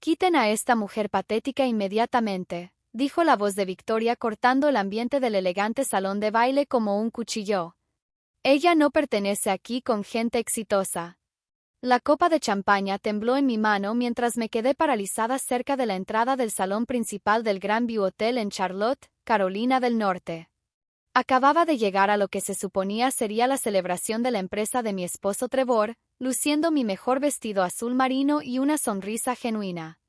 Quiten a esta mujer patética inmediatamente, dijo la voz de Victoria cortando el ambiente del elegante salón de baile como un cuchillo. Ella no pertenece aquí con gente exitosa. La copa de champaña tembló en mi mano mientras me quedé paralizada cerca de la entrada del salón principal del Grand View Hotel en Charlotte, Carolina del Norte. Acababa de llegar a lo que se suponía sería la celebración de la empresa de mi esposo Trevor, luciendo mi mejor vestido azul marino y una sonrisa genuina.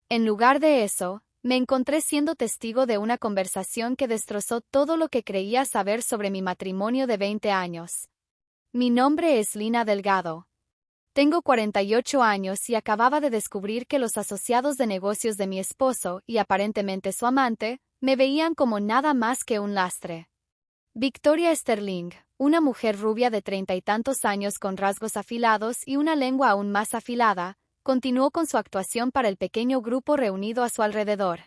En lugar de eso, me encontré siendo testigo de una conversación que destrozó todo lo que creía saber sobre mi matrimonio de 20 años. Mi nombre es Lina Delgado. Tengo 48 años y acababa de descubrir que los asociados de negocios de mi esposo, y aparentemente su amante, me veían como nada más que un lastre. Victoria Sterling, una mujer rubia de 30 y tantos años con rasgos afilados y una lengua aún más afilada, continuó con su actuación para el pequeño grupo reunido a su alrededor.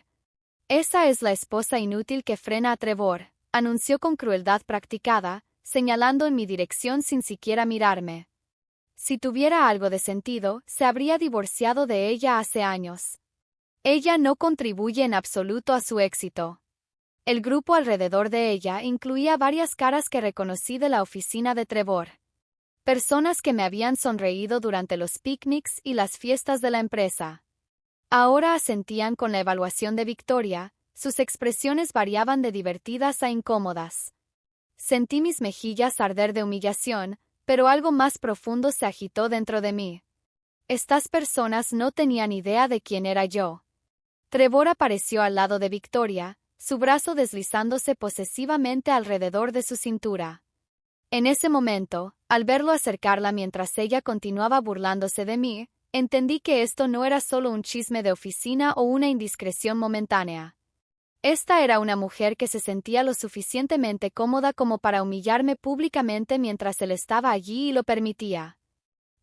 Esa es la esposa inútil que frena a Trevor, anunció con crueldad practicada, señalando en mi dirección sin siquiera mirarme. Si tuviera algo de sentido, se habría divorciado de ella hace años. Ella no contribuye en absoluto a su éxito. El grupo alrededor de ella incluía varias caras que reconocí de la oficina de Trevor. Personas que me habían sonreído durante los picnics y las fiestas de la empresa. Ahora asentían con la evaluación de Victoria, sus expresiones variaban de divertidas a incómodas. Sentí mis mejillas arder de humillación, pero algo más profundo se agitó dentro de mí. Estas personas no tenían idea de quién era yo. Trevor apareció al lado de Victoria, su brazo deslizándose posesivamente alrededor de su cintura. En ese momento, al verlo acercarla mientras ella continuaba burlándose de mí, entendí que esto no era solo un chisme de oficina o una indiscreción momentánea. Esta era una mujer que se sentía lo suficientemente cómoda como para humillarme públicamente mientras él estaba allí y lo permitía.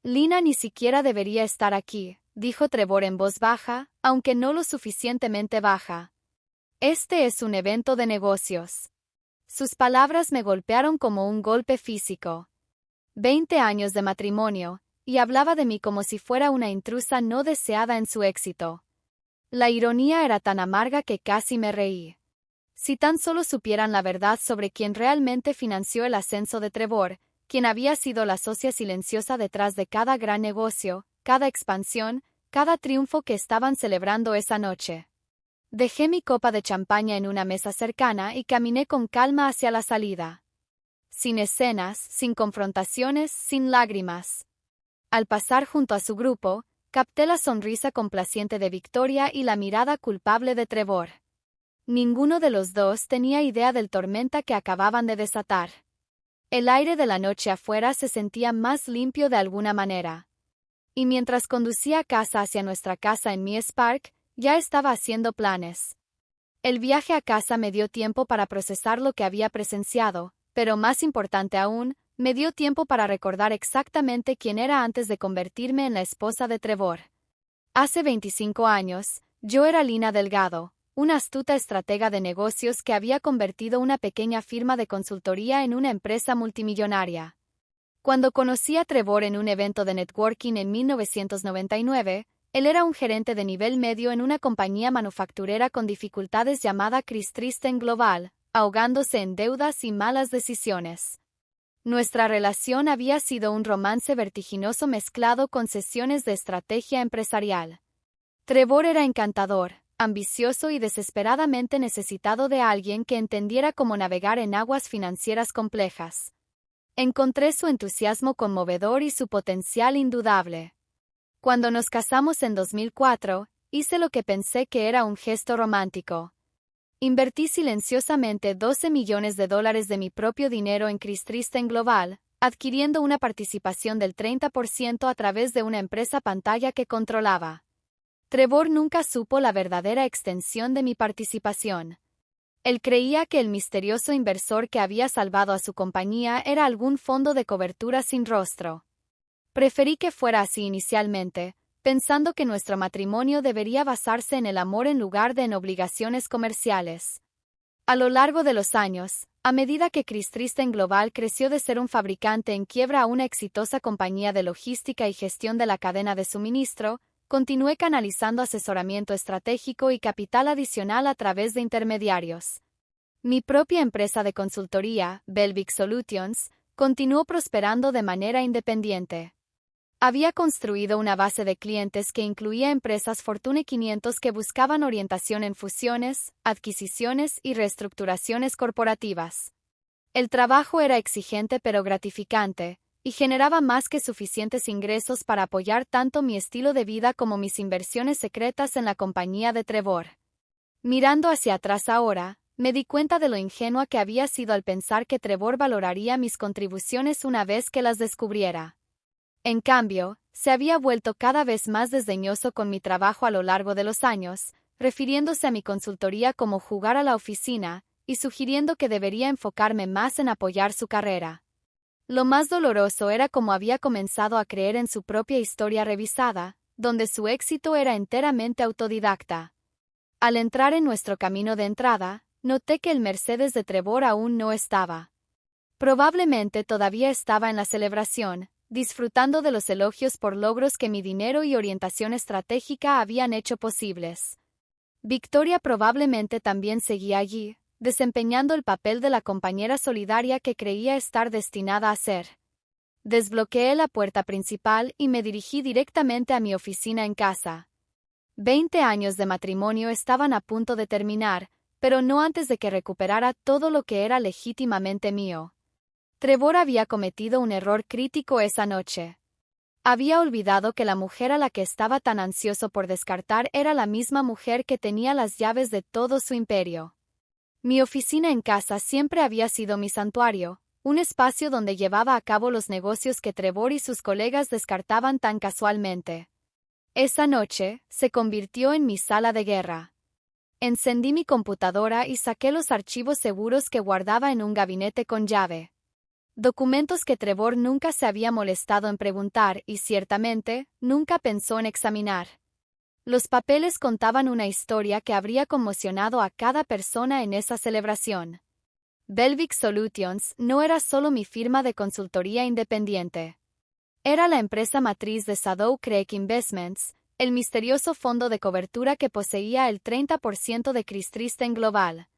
Lina ni siquiera debería estar aquí, dijo Trevor en voz baja, aunque no lo suficientemente baja. Este es un evento de negocios. Sus palabras me golpearon como un golpe físico. 20 años de matrimonio, y hablaba de mí como si fuera una intrusa no deseada en su éxito. La ironía era tan amarga que casi me reí. Si tan solo supieran la verdad sobre quién realmente financió el ascenso de Trevor, quien había sido la socia silenciosa detrás de cada gran negocio, cada expansión, cada triunfo que estaban celebrando esa noche. Dejé mi copa de champaña en una mesa cercana y caminé con calma hacia la salida. Sin escenas, sin confrontaciones, sin lágrimas. Al pasar junto a su grupo, capté la sonrisa complaciente de Victoria y la mirada culpable de Trevor. Ninguno de los dos tenía idea del tormenta que acababan de desatar. El aire de la noche afuera se sentía más limpio de alguna manera. Y mientras conducía a casa hacia nuestra casa en Mies Park, ya estaba haciendo planes. El viaje a casa me dio tiempo para procesar lo que había presenciado, pero más importante aún, me dio tiempo para recordar exactamente quién era antes de convertirme en la esposa de Trevor. Hace 25 años, yo era Lina Delgado, una astuta estratega de negocios que había convertido una pequeña firma de consultoría en una empresa multimillonaria. Cuando conocí a Trevor en un evento de networking en 1999, él era un gerente de nivel medio en una compañía manufacturera con dificultades llamada Chris Tristan Global, ahogándose en deudas y malas decisiones. Nuestra relación había sido un romance vertiginoso mezclado con sesiones de estrategia empresarial. Trevor era encantador, ambicioso y desesperadamente necesitado de alguien que entendiera cómo navegar en aguas financieras complejas. Encontré su entusiasmo conmovedor y su potencial indudable. Cuando nos casamos en 2004, hice lo que pensé que era un gesto romántico. Invertí silenciosamente $12 millones de mi propio dinero en Chris Tristan Global, adquiriendo una participación del 30% a través de una empresa pantalla que controlaba. Trevor nunca supo la verdadera extensión de mi participación. Él creía que el misterioso inversor que había salvado a su compañía era algún fondo de cobertura sin rostro. Preferí que fuera así inicialmente, pensando que nuestro matrimonio debería basarse en el amor en lugar de en obligaciones comerciales. A lo largo de los años, a medida que Chris Tristan Global creció de ser un fabricante en quiebra a una exitosa compañía de logística y gestión de la cadena de suministro, continué canalizando asesoramiento estratégico y capital adicional a través de intermediarios. Mi propia empresa de consultoría, Belvic Solutions, continuó prosperando de manera independiente. Había construido una base de clientes que incluía empresas Fortune 500 que buscaban orientación en fusiones, adquisiciones y reestructuraciones corporativas. El trabajo era exigente pero gratificante, y generaba más que suficientes ingresos para apoyar tanto mi estilo de vida como mis inversiones secretas en la compañía de Trevor. Mirando hacia atrás ahora, me di cuenta de lo ingenua que había sido al pensar que Trevor valoraría mis contribuciones una vez que las descubriera. En cambio, se había vuelto cada vez más desdeñoso con mi trabajo a lo largo de los años, refiriéndose a mi consultoría como jugar a la oficina, y sugiriendo que debería enfocarme más en apoyar su carrera. Lo más doloroso era cómo había comenzado a creer en su propia historia revisada, donde su éxito era enteramente autodidacta. Al entrar en nuestro camino de entrada, noté que el Mercedes de Trevor aún no estaba. Probablemente todavía estaba en la celebración, disfrutando de los elogios por logros que mi dinero y orientación estratégica habían hecho posibles. Victoria probablemente también seguía allí, desempeñando el papel de la compañera solidaria que creía estar destinada a ser. Desbloqueé la puerta principal y me dirigí directamente a mi oficina en casa. 20 años de matrimonio estaban a punto de terminar, pero no antes de que recuperara todo lo que era legítimamente mío. Trevor había cometido un error crítico esa noche. Había olvidado que la mujer a la que estaba tan ansioso por descartar era la misma mujer que tenía las llaves de todo su imperio. Mi oficina en casa siempre había sido mi santuario, un espacio donde llevaba a cabo los negocios que Trevor y sus colegas descartaban tan casualmente. Esa noche, se convirtió en mi sala de guerra. Encendí mi computadora y saqué los archivos seguros que guardaba en un gabinete con llave. Documentos que Trevor nunca se había molestado en preguntar y, ciertamente, nunca pensó en examinar. Los papeles contaban una historia que habría conmocionado a cada persona en esa celebración. Belvic Solutions no era solo mi firma de consultoría independiente. Era la empresa matriz de Sadow Creek Investments, el misterioso fondo de cobertura que poseía el 30% de Christristen Global.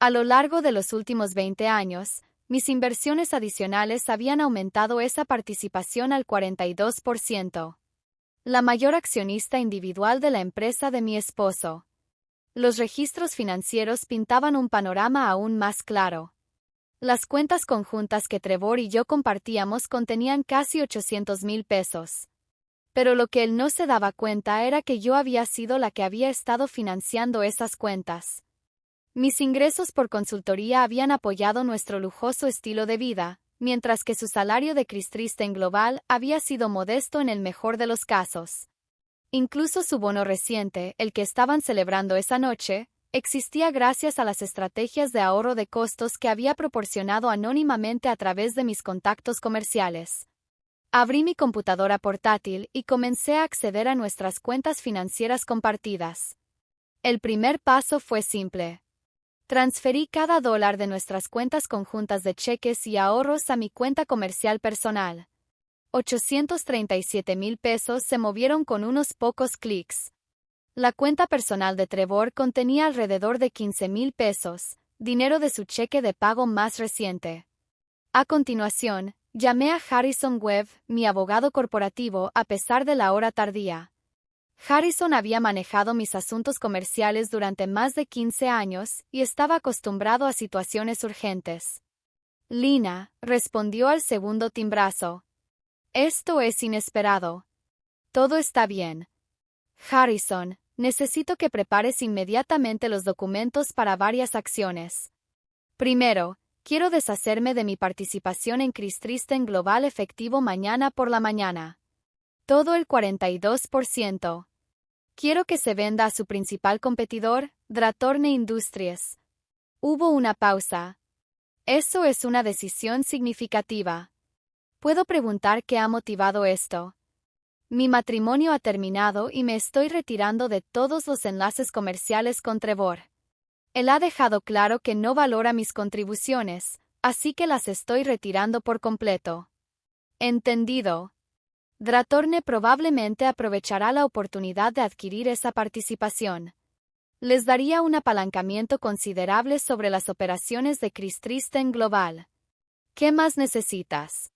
A lo largo de los últimos 20 años, mis inversiones adicionales habían aumentado esa participación al 42%. La mayor accionista individual de la empresa de mi esposo. Los registros financieros pintaban un panorama aún más claro. Las cuentas conjuntas que Trevor y yo compartíamos contenían casi 800,000 pesos. Pero lo que él no se daba cuenta era que yo había sido la que había estado financiando esas cuentas. Mis ingresos por consultoría habían apoyado nuestro lujoso estilo de vida, mientras que su salario de Christristen Global había sido modesto en el mejor de los casos. Incluso su bono reciente, el que estaban celebrando esa noche, existía gracias a las estrategias de ahorro de costos que había proporcionado anónimamente a través de mis contactos comerciales. Abrí mi computadora portátil y comencé a acceder a nuestras cuentas financieras compartidas. El primer paso fue simple. Transferí cada dólar de nuestras cuentas conjuntas de cheques y ahorros a mi cuenta comercial personal. 837,000 pesos se movieron con unos pocos clics. La cuenta personal de Trevor contenía alrededor de 15,000 pesos, dinero de su cheque de pago más reciente. A continuación, llamé a Harrison Webb, mi abogado corporativo, a pesar de la hora tardía. Harrison había manejado mis asuntos comerciales durante más de 15 años y estaba acostumbrado a situaciones urgentes. Lina, respondió al segundo timbrazo. Esto es inesperado. Todo está bien. Harrison, necesito que prepares inmediatamente los documentos para varias acciones. Primero, quiero deshacerme de mi participación en Christristen Global efectivo mañana por la mañana. Todo el 42%. Quiero que se venda a su principal competidor, Dratorne Industries. Hubo una pausa. Eso es una decisión significativa. Puedo preguntar qué ha motivado esto. Mi matrimonio ha terminado y me estoy retirando de todos los enlaces comerciales con Trevor. Él ha dejado claro que no valora mis contribuciones, así que las estoy retirando por completo. Entendido. Dratorne probablemente aprovechará la oportunidad de adquirir esa participación. Les daría un apalancamiento considerable sobre las operaciones de Chris Tristan Global. ¿Qué más necesitas?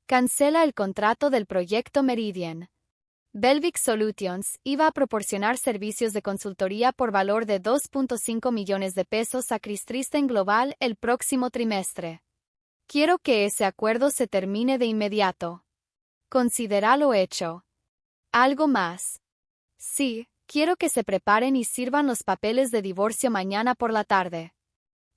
Cancela el contrato del proyecto Meridian. Belvic Solutions iba a proporcionar servicios de consultoría por valor de 2.5 millones de pesos a Chris Tristan Global el próximo trimestre. Quiero que ese acuerdo se termine de inmediato. Considéralo hecho. ¿Algo más? Sí, quiero que se preparen y sirvan los papeles de divorcio mañana por la tarde.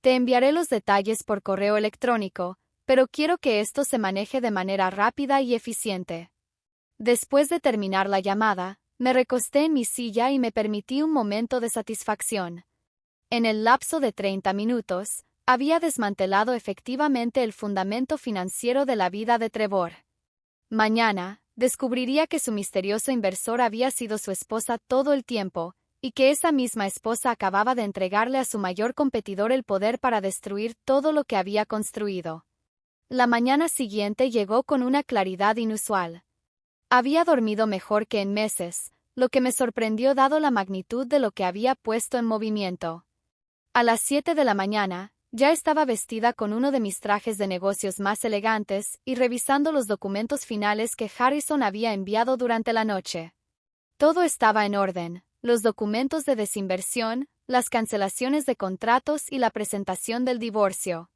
Te enviaré los detalles por correo electrónico, pero quiero que esto se maneje de manera rápida y eficiente. Después de terminar la llamada, me recosté en mi silla y me permití un momento de satisfacción. En el lapso de 30 minutos, había desmantelado efectivamente el fundamento financiero de la vida de Trevor. Mañana, descubriría que su misterioso inversor había sido su esposa todo el tiempo, y que esa misma esposa acababa de entregarle a su mayor competidor el poder para destruir todo lo que había construido. La mañana siguiente llegó con una claridad inusual. Había dormido mejor que en meses, lo que me sorprendió dado la magnitud de lo que había puesto en movimiento. A las 7 de la mañana, ya estaba vestida con uno de mis trajes de negocios más elegantes y revisando los documentos finales que Harrison había enviado durante la noche. Todo estaba en orden, los documentos de desinversión, las cancelaciones de contratos y la presentación del divorcio.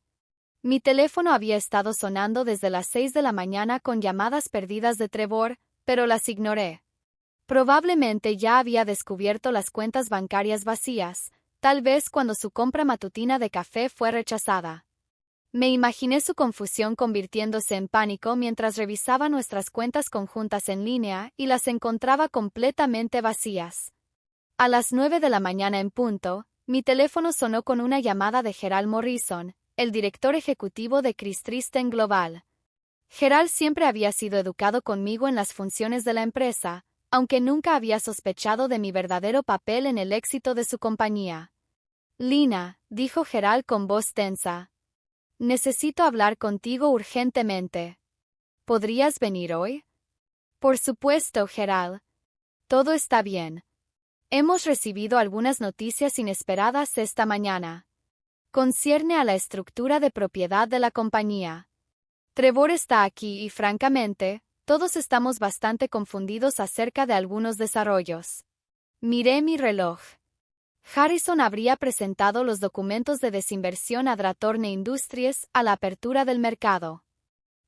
Mi teléfono había estado sonando desde las 6 de la mañana con llamadas perdidas de Trevor, pero las ignoré. Probablemente ya había descubierto las cuentas bancarias vacías, tal vez cuando su compra matutina de café fue rechazada. Me imaginé su confusión convirtiéndose en pánico mientras revisaba nuestras cuentas conjuntas en línea y las encontraba completamente vacías. A las 9 de la mañana en punto, mi teléfono sonó con una llamada de Gerald Morrison, el director ejecutivo de Chris Tristan Global. Gerald siempre había sido educado conmigo en las funciones de la empresa, aunque nunca había sospechado de mi verdadero papel en el éxito de su compañía. Lina, dijo Gerald con voz tensa. Necesito hablar contigo urgentemente. ¿Podrías venir hoy? Por supuesto, Gerald. Todo está bien. Hemos recibido algunas noticias inesperadas esta mañana. Concierne a la estructura de propiedad de la compañía. Trevor está aquí y, francamente, todos estamos bastante confundidos acerca de algunos desarrollos. Miré mi reloj. Harrison habría presentado los documentos de desinversión a Dratorne Industries a la apertura del mercado.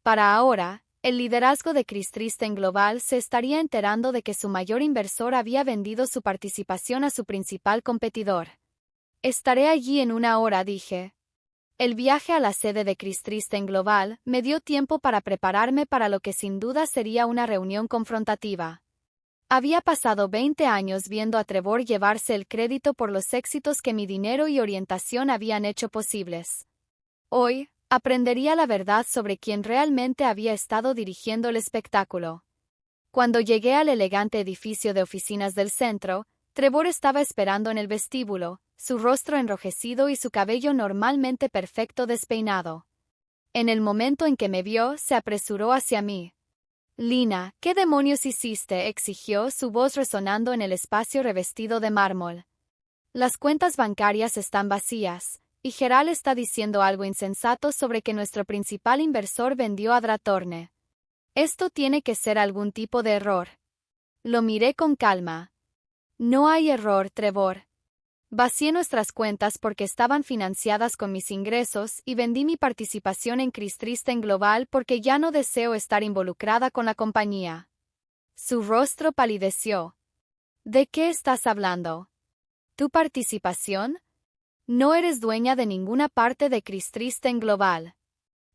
Para ahora, el liderazgo de Chris Tristan Global se estaría enterando de que su mayor inversor había vendido su participación a su principal competidor. Estaré allí en una hora, dije. El viaje a la sede de Chris Tristan Global me dio tiempo para prepararme para lo que sin duda sería una reunión confrontativa. Había pasado 20 años viendo a Trevor llevarse el crédito por los éxitos que mi dinero y orientación habían hecho posibles. Hoy, aprendería la verdad sobre quién realmente había estado dirigiendo el espectáculo. Cuando llegué al elegante edificio de oficinas del centro, Trevor estaba esperando en el vestíbulo, su rostro enrojecido y su cabello normalmente perfecto despeinado. En el momento en que me vio, se apresuró hacia mí. Lina, ¿qué demonios hiciste?, exigió, su voz resonando en el espacio revestido de mármol. Las cuentas bancarias están vacías, y Gerald está diciendo algo insensato sobre que nuestro principal inversor vendió a Dratorne. Esto tiene que ser algún tipo de error. Lo miré con calma. No hay error, Trevor. Vacié nuestras cuentas porque estaban financiadas con mis ingresos y vendí mi participación en Chris Tristan Global porque ya no deseo estar involucrada con la compañía. Su rostro palideció. ¿De qué estás hablando? ¿Tu participación? No eres dueña de ninguna parte de Chris Tristan Global.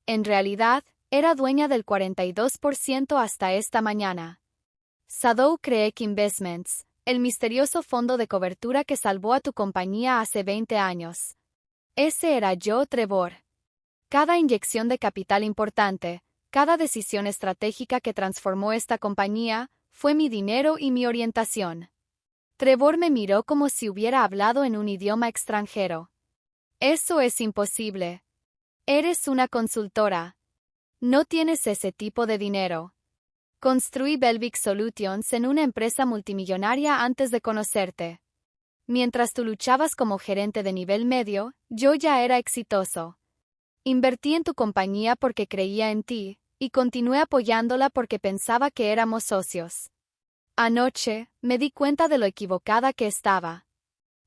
En realidad, era dueña del 42% hasta esta mañana. Sadow Creek Investments, el misterioso fondo de cobertura que salvó a tu compañía hace 20 años. Ese era yo, Trevor. Cada inyección de capital importante, cada decisión estratégica que transformó esta compañía, fue mi dinero y mi orientación. Trevor me miró como si hubiera hablado en un idioma extranjero. Eso es imposible. Eres una consultora. No tienes ese tipo de dinero. Construí Belvic Solutions en una empresa multimillonaria antes de conocerte. Mientras tú luchabas como gerente de nivel medio, yo ya era exitoso. Invertí en tu compañía porque creía en ti, y continué apoyándola porque pensaba que éramos socios. Anoche, me di cuenta de lo equivocada que estaba.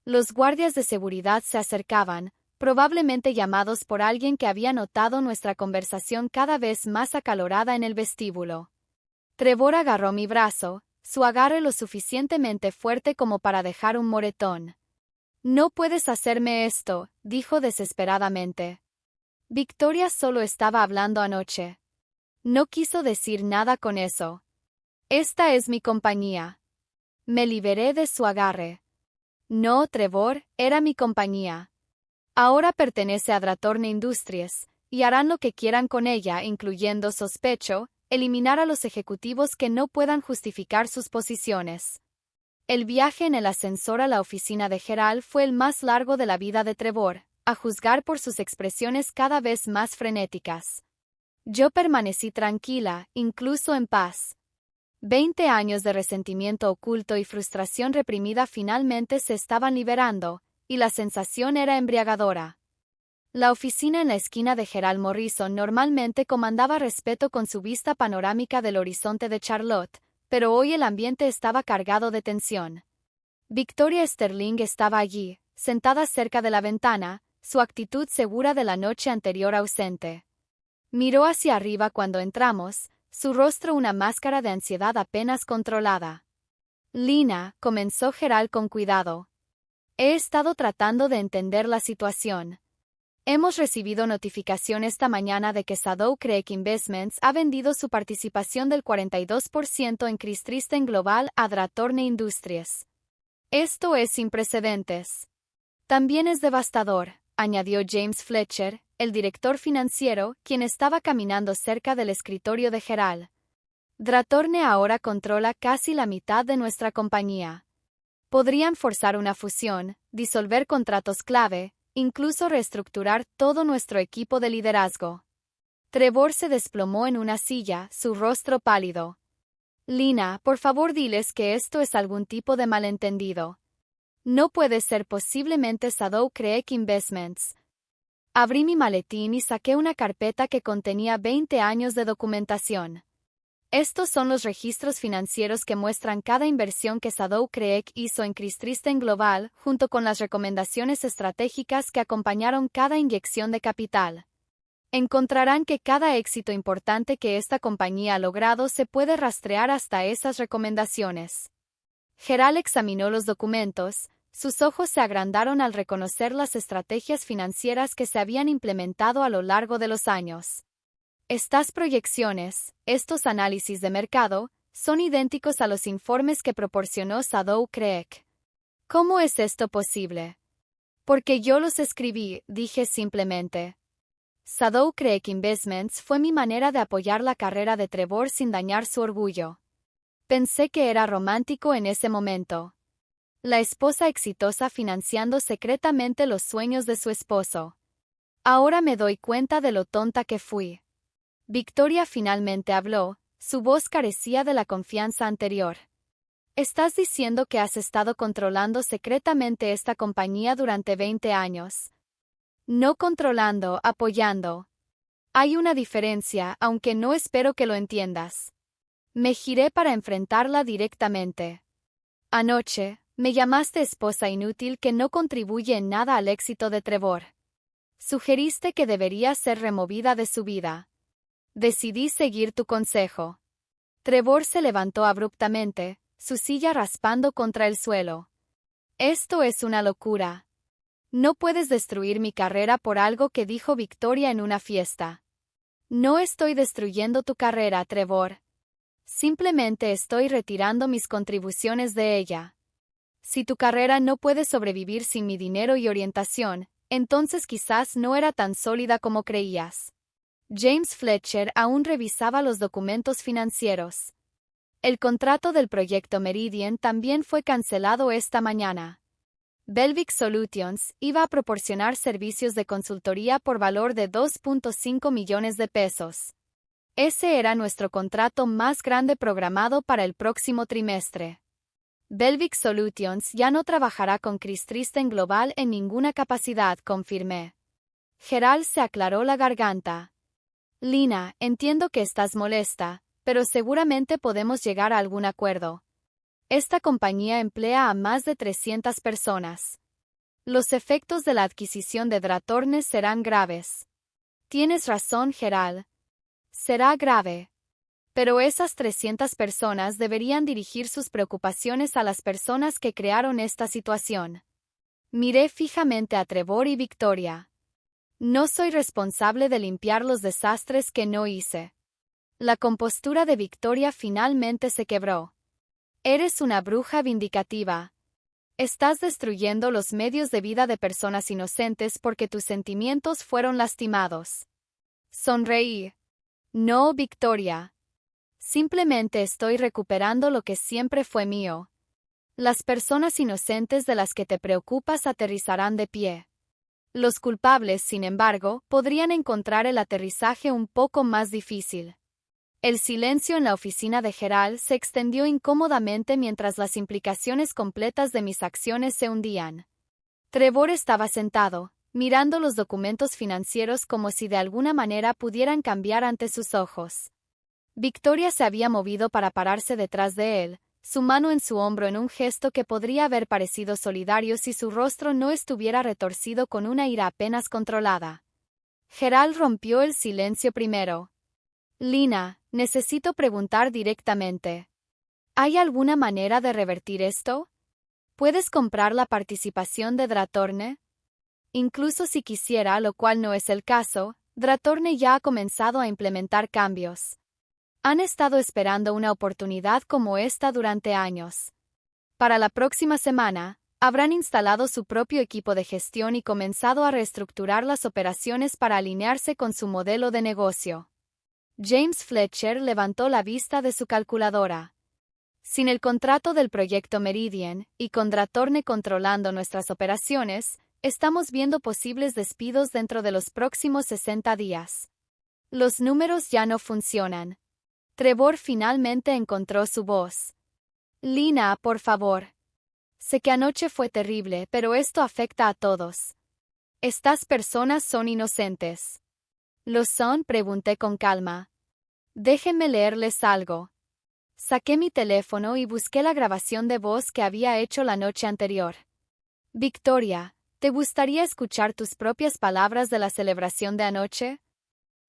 Los guardias de seguridad se acercaban, probablemente llamados por alguien que había notado nuestra conversación cada vez más acalorada en el vestíbulo. Trevor agarró mi brazo, su agarre lo suficientemente fuerte como para dejar un moretón. «No puedes hacerme esto», dijo desesperadamente. Victoria solo estaba hablando anoche. No quiso decir nada con eso. Esta es mi compañía. Me liberé de su agarre. No, Trevor, era mi compañía. Ahora pertenece a Dratorne Industries, y harán lo que quieran con ella, incluyendo, sospecho, eliminar a los ejecutivos que no puedan justificar sus posiciones. El viaje en el ascensor a la oficina de Gerald fue el más largo de la vida de Trevor, a juzgar por sus expresiones cada vez más frenéticas. Yo permanecí tranquila, incluso en paz. 20 años de resentimiento oculto y frustración reprimida finalmente se estaban liberando, y la sensación era embriagadora. La oficina en la esquina de Gerald Morrison normalmente comandaba respeto con su vista panorámica del horizonte de Charlotte, pero hoy el ambiente estaba cargado de tensión. Victoria Sterling estaba allí, sentada cerca de la ventana, su actitud segura de la noche anterior ausente. Miró hacia arriba cuando entramos, su rostro una máscara de ansiedad apenas controlada. «Lina», comenzó Gerald con cuidado. «He estado tratando de entender la situación. Hemos recibido notificación esta mañana de que Shadow Creek Investments ha vendido su participación del 42% en Christristen Global a Dratorne Industries. Esto es sin precedentes. También es devastador», añadió James Fletcher, el director financiero, quien estaba caminando cerca del escritorio de Gerald. «Dratorne ahora controla casi la mitad de nuestra compañía. Podrían forzar una fusión, disolver contratos clave, incluso reestructurar todo nuestro equipo de liderazgo». Trevor se desplomó en una silla, su rostro pálido. «Lina, por favor diles que esto es algún tipo de malentendido. No puede ser posiblemente Shadow Creek Investments». Abrí mi maletín y saqué una carpeta que contenía 20 años de documentación. Estos son los registros financieros que muestran cada inversión que Shadow Creek hizo en Christristen Global, junto con las recomendaciones estratégicas que acompañaron cada inyección de capital. Encontrarán que cada éxito importante que esta compañía ha logrado se puede rastrear hasta esas recomendaciones. Gerald examinó los documentos, sus ojos se agrandaron al reconocer las estrategias financieras que se habían implementado a lo largo de los años. Estas proyecciones, estos análisis de mercado, son idénticos a los informes que proporcionó Shadow Creek. ¿Cómo es esto posible? Porque yo los escribí, dije simplemente. Shadow Creek Investments fue mi manera de apoyar la carrera de Trevor sin dañar su orgullo. Pensé que era romántico en ese momento. La esposa exitosa financiando secretamente los sueños de su esposo. Ahora me doy cuenta de lo tonta que fui. Victoria finalmente habló, su voz carecía de la confianza anterior. «¿Estás diciendo que has estado controlando secretamente esta compañía durante 20 años? No controlando, apoyando. Hay una diferencia, aunque no espero que lo entiendas». Me giré para enfrentarla directamente. «Anoche, me llamaste esposa inútil que no contribuye en nada al éxito de Trevor. Sugeriste que debería ser removida de su vida. Decidí seguir tu consejo». Trevor se levantó abruptamente, su silla raspando contra el suelo. «Esto es una locura. No puedes destruir mi carrera por algo que dijo Victoria en una fiesta». «No estoy destruyendo tu carrera, Trevor. Simplemente estoy retirando mis contribuciones de ella. Si tu carrera no puede sobrevivir sin mi dinero y orientación, entonces quizás no era tan sólida como creías». James Fletcher aún revisaba los documentos financieros. El contrato del proyecto Meridian también fue cancelado esta mañana. Belvic Solutions iba a proporcionar servicios de consultoría por valor de $2.5 millones. Ese era nuestro contrato más grande programado para el próximo trimestre. Belvic Solutions ya no trabajará con Chris Tristen Global en ninguna capacidad, confirmé. Gerald se aclaró la garganta. Lina, entiendo que estás molesta, pero seguramente podemos llegar a algún acuerdo. Esta compañía emplea a más de 300 personas. Los efectos de la adquisición de Dratornes serán graves. Tienes razón, Gerald. Será grave. Pero esas 300 personas deberían dirigir sus preocupaciones a las personas que crearon esta situación. Miré fijamente a Trevor y Victoria. No soy responsable de limpiar los desastres que no hice. La compostura de Victoria finalmente se quebró. Eres una bruja vindicativa. Estás destruyendo los medios de vida de personas inocentes porque tus sentimientos fueron lastimados. Sonreí. No, Victoria. Simplemente estoy recuperando lo que siempre fue mío. Las personas inocentes de las que te preocupas aterrizarán de pie. Los culpables, sin embargo, podrían encontrar el aterrizaje un poco más difícil. El silencio en la oficina de Gerald se extendió incómodamente mientras las implicaciones completas de mis acciones se hundían. Trevor estaba sentado, mirando los documentos financieros como si de alguna manera pudieran cambiar ante sus ojos. Victoria se había movido para pararse detrás de él, su mano en su hombro en un gesto que podría haber parecido solidario si su rostro no estuviera retorcido con una ira apenas controlada. Gerald rompió el silencio primero. Lina, necesito preguntar directamente. ¿Hay alguna manera de revertir esto? ¿Puedes comprar la participación de Dratorne? Incluso si quisiera, lo cual no es el caso, Dratorne ya ha comenzado a implementar cambios. Han estado esperando una oportunidad como esta durante años. Para la próxima semana, habrán instalado su propio equipo de gestión y comenzado a reestructurar las operaciones para alinearse con su modelo de negocio. James Fletcher levantó la vista de su calculadora. Sin el contrato del proyecto Meridian, y con Dratorne controlando nuestras operaciones, estamos viendo posibles despidos dentro de los próximos 60 días. Los números ya no funcionan. Trevor finalmente encontró su voz. Lina, por favor. Sé que anoche fue terrible, pero esto afecta a todos. Estas personas son inocentes. ¿Lo son? Pregunté con calma. Déjenme leerles algo. Saqué mi teléfono y busqué la grabación de voz que había hecho la noche anterior. Victoria, ¿te gustaría escuchar tus propias palabras de la celebración de anoche?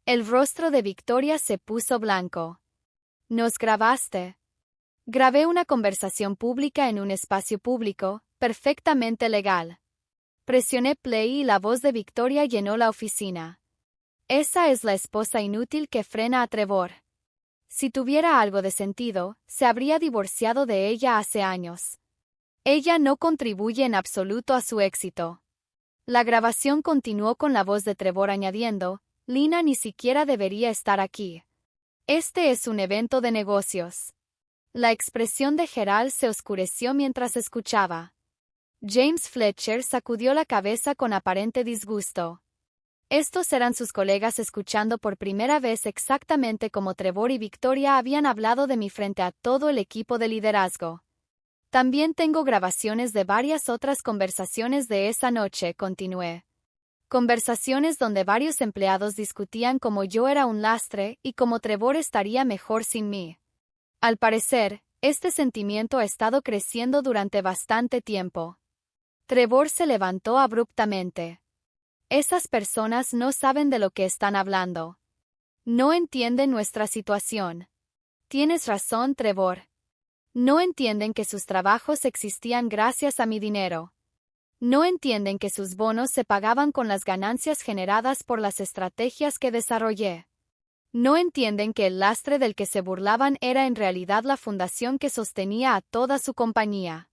El rostro de Victoria se puso blanco. ¿Nos grabaste? Grabé una conversación pública en un espacio público, perfectamente legal. Presioné play y la voz de Victoria llenó la oficina. Esa es la esposa inútil que frena a Trevor. Si tuviera algo de sentido, se habría divorciado de ella hace años. Ella no contribuye en absoluto a su éxito. La grabación continuó con la voz de Trevor añadiendo, Lina ni siquiera debería estar aquí. Este es un evento de negocios. La expresión de Gerald se oscureció mientras escuchaba. James Fletcher sacudió la cabeza con aparente disgusto. Estos eran sus colegas escuchando por primera vez exactamente como Trevor y Victoria habían hablado de mí frente a todo el equipo de liderazgo. También tengo grabaciones de varias otras conversaciones de esa noche, continué. Conversaciones donde varios empleados discutían cómo yo era un lastre y cómo Trevor estaría mejor sin mí. Al parecer, este sentimiento ha estado creciendo durante bastante tiempo. Trevor se levantó abruptamente. Esas personas no saben de lo que están hablando. No entienden nuestra situación. Tienes razón, Trevor. No entienden que sus trabajos existían gracias a mi dinero. No entienden que sus bonos se pagaban con las ganancias generadas por las estrategias que desarrollé. No entienden que el lastre del que se burlaban era en realidad la fundación que sostenía a toda su compañía.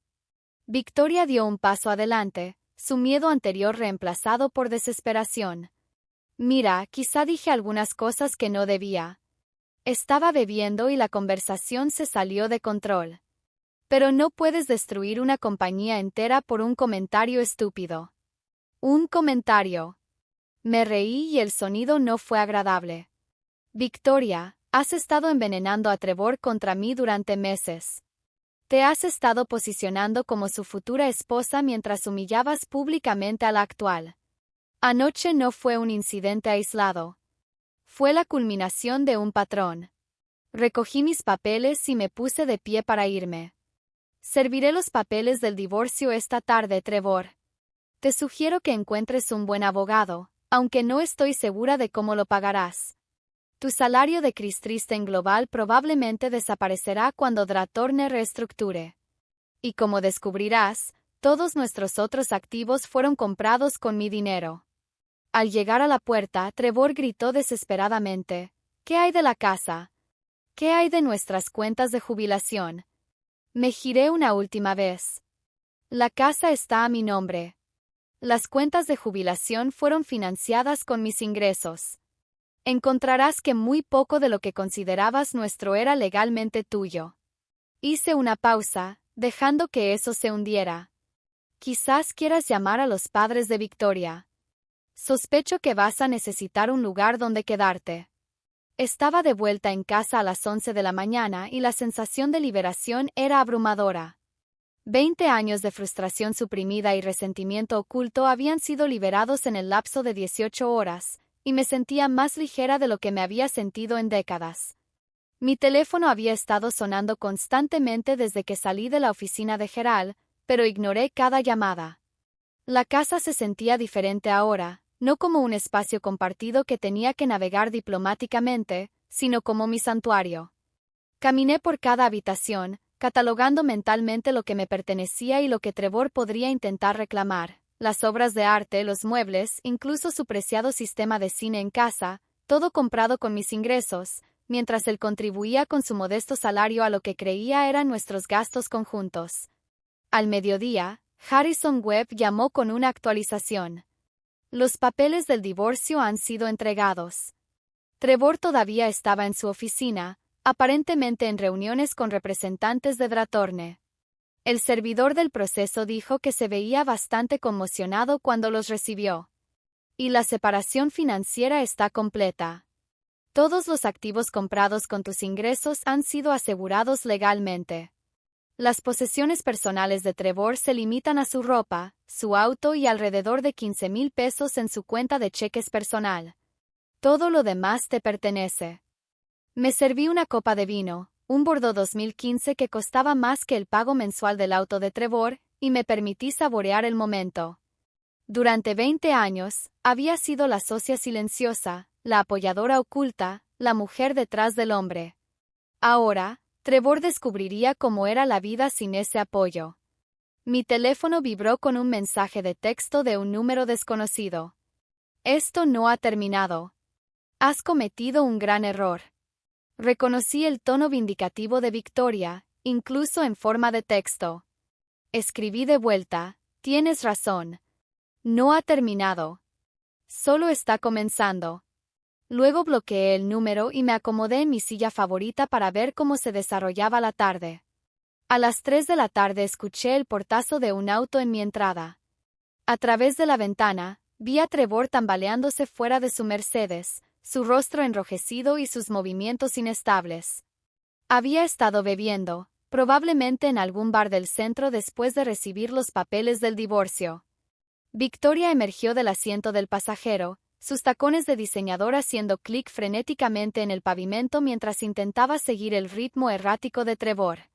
Victoria dio un paso adelante, su miedo anterior reemplazado por desesperación. Mira, quizá dije algunas cosas que no debía. Estaba bebiendo y la conversación se salió de control. Pero no puedes destruir una compañía entera por un comentario estúpido. Un comentario. Me reí y el sonido no fue agradable. Victoria, Has estado envenenando a Trevor contra mí durante meses. Te has estado posicionando como su futura esposa mientras humillabas públicamente a la actual. Anoche no fue un incidente aislado. Fue la culminación de un patrón. Recogí mis papeles y me puse de pie para irme. Serviré los papeles del divorcio esta tarde, Trevor. Te sugiero que encuentres un buen abogado, aunque no estoy segura de cómo lo pagarás. Tu salario de Christristen Global probablemente desaparecerá cuando Dratorne reestructure. Y como descubrirás, todos nuestros otros activos fueron comprados con mi dinero. Al llegar a la puerta, Trevor gritó desesperadamente: ¿Qué hay de la casa? ¿Qué hay de nuestras cuentas de jubilación? Me giré una última vez. La casa está a mi nombre. Las cuentas de jubilación fueron financiadas con mis ingresos. Encontrarás que muy poco de lo que considerabas nuestro era legalmente tuyo. Hice una pausa, dejando que eso se hundiera. Quizás quieras llamar a los padres de Victoria. Sospecho que vas a necesitar un lugar donde quedarte. Estaba de vuelta en casa a las 11 de la mañana y la sensación de liberación era abrumadora. 20 años de frustración suprimida y resentimiento oculto habían sido liberados en el lapso de 18 horas, y me sentía más ligera de lo que me había sentido en décadas. Mi teléfono había estado sonando constantemente desde que salí de la oficina de Gerald, pero ignoré cada llamada. La casa se sentía diferente ahora, no como un espacio compartido que tenía que navegar diplomáticamente, sino como mi santuario. Caminé por cada habitación, catalogando mentalmente lo que me pertenecía y lo que Trevor podría intentar reclamar. Las obras de arte, los muebles, incluso su preciado sistema de cine en casa, todo comprado con mis ingresos, mientras él contribuía con su modesto salario a lo que creía eran nuestros gastos conjuntos. Al mediodía, Harrison Webb llamó con una actualización. Los papeles del divorcio han sido entregados. Trevor todavía estaba en su oficina, aparentemente en reuniones con representantes de Dratorne. El servidor del proceso dijo que se veía bastante conmocionado cuando los recibió. Y la separación financiera está completa. Todos los activos comprados con tus ingresos han sido asegurados legalmente. Las posesiones personales de Trevor se limitan a su ropa, su auto y alrededor de 15,000 pesos en su cuenta de cheques personal. Todo lo demás te pertenece. Me serví una copa de vino, un Bordeaux 2015 que costaba más que el pago mensual del auto de Trevor, y me permití saborear el momento. Durante 20 años, había sido la socia silenciosa, la apoyadora oculta, la mujer detrás del hombre. Ahora, Trevor descubriría cómo era la vida sin ese apoyo. Mi teléfono vibró con un mensaje de texto de un número desconocido. Esto no ha terminado. Has cometido un gran error. Reconocí el tono vindicativo de Victoria, incluso en forma de texto. Escribí de vuelta: tienes razón. No ha terminado. Solo está comenzando. Luego bloqueé el número y me acomodé en mi silla favorita para ver cómo se desarrollaba la tarde. A las 3 de la tarde escuché el portazo de un auto en mi entrada. A través de la ventana, vi a Trevor tambaleándose fuera de su Mercedes, su rostro enrojecido y sus movimientos inestables. Había estado bebiendo, probablemente en algún bar del centro después de recibir los papeles del divorcio. Victoria emergió del asiento del pasajero, sus tacones de diseñador haciendo clic frenéticamente en el pavimento mientras intentaba seguir el ritmo errático de Trevor.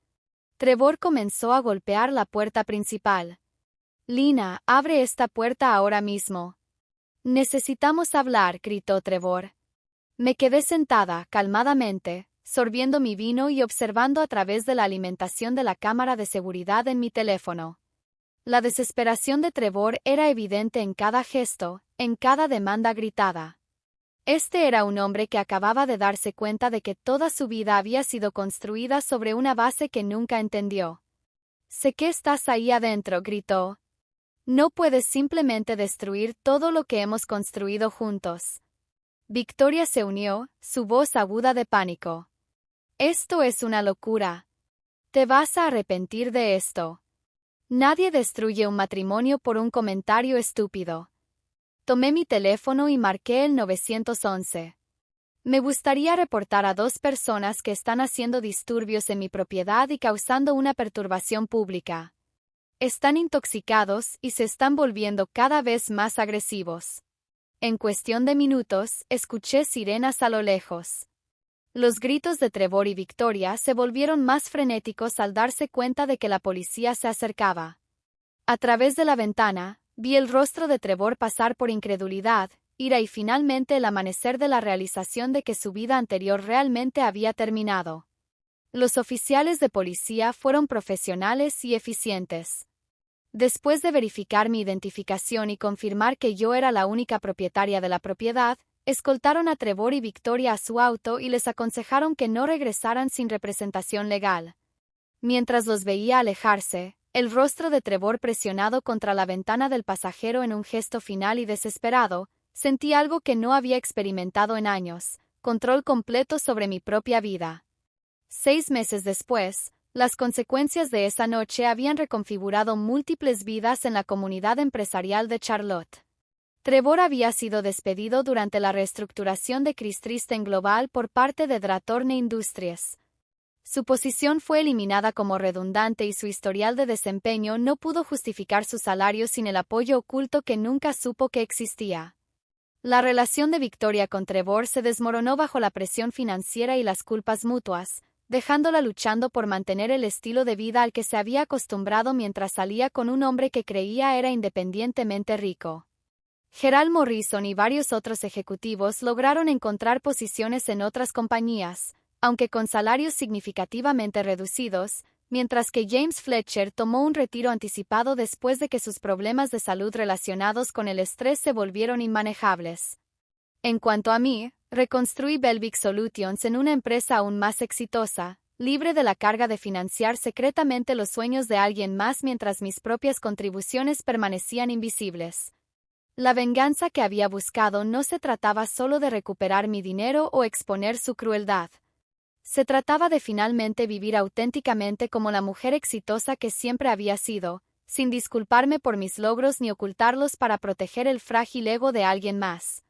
Trevor comenzó a golpear la puerta principal. «Lina, abre esta puerta ahora mismo». «Necesitamos hablar», gritó Trevor. Me quedé sentada, calmadamente, sorbiendo mi vino y observando a través de la alimentación de la cámara de seguridad en mi teléfono. La desesperación de Trevor era evidente en cada gesto, en cada demanda gritada. Este era un hombre que acababa de darse cuenta de que toda su vida había sido construida sobre una base que nunca entendió. «Sé que estás ahí adentro», gritó. «No puedes simplemente destruir todo lo que hemos construido juntos». Victoria se unió, su voz aguda de pánico. «Esto es una locura. Te vas a arrepentir de esto. Nadie destruye un matrimonio por un comentario estúpido». Tomé mi teléfono y marqué el 911. Me gustaría reportar a 2 personas que están haciendo disturbios en mi propiedad y causando una perturbación pública. Están intoxicados y se están volviendo cada vez más agresivos. En cuestión de minutos, escuché sirenas a lo lejos. Los gritos de Trevor y Victoria se volvieron más frenéticos al darse cuenta de que la policía se acercaba. A través de la ventana, vi el rostro de Trevor pasar por incredulidad, ira y finalmente el amanecer de la realización de que su vida anterior realmente había terminado. Los oficiales de policía fueron profesionales y eficientes. Después de verificar mi identificación y confirmar que yo era la única propietaria de la propiedad, escoltaron a Trevor y Victoria a su auto y les aconsejaron que no regresaran sin representación legal. Mientras los veía alejarse, el rostro de Trevor presionado contra la ventana del pasajero en un gesto final y desesperado, sentí algo que no había experimentado en años: control completo sobre mi propia vida. 6 meses después, las consecuencias de esa noche habían reconfigurado múltiples vidas en la comunidad empresarial de Charlotte. Trevor había sido despedido durante la reestructuración de Chris Tristen Global por parte de Dratorne Industries. Su posición fue eliminada como redundante y su historial de desempeño no pudo justificar su salario sin el apoyo oculto que nunca supo que existía. La relación de Victoria con Trevor se desmoronó bajo la presión financiera y las culpas mutuas, dejándola luchando por mantener el estilo de vida al que se había acostumbrado mientras salía con un hombre que creía era independientemente rico. Gerald Morrison y varios otros ejecutivos lograron encontrar posiciones en otras compañías, aunque con salarios significativamente reducidos, mientras que James Fletcher tomó un retiro anticipado después de que sus problemas de salud relacionados con el estrés se volvieron inmanejables. En cuanto a mí, reconstruí Belvic Solutions en una empresa aún más exitosa, libre de la carga de financiar secretamente los sueños de alguien más mientras mis propias contribuciones permanecían invisibles. La venganza que había buscado no se trataba solo de recuperar mi dinero o exponer su crueldad. Se trataba de finalmente vivir auténticamente como la mujer exitosa que siempre había sido, sin disculparme por mis logros ni ocultarlos para proteger el frágil ego de alguien más.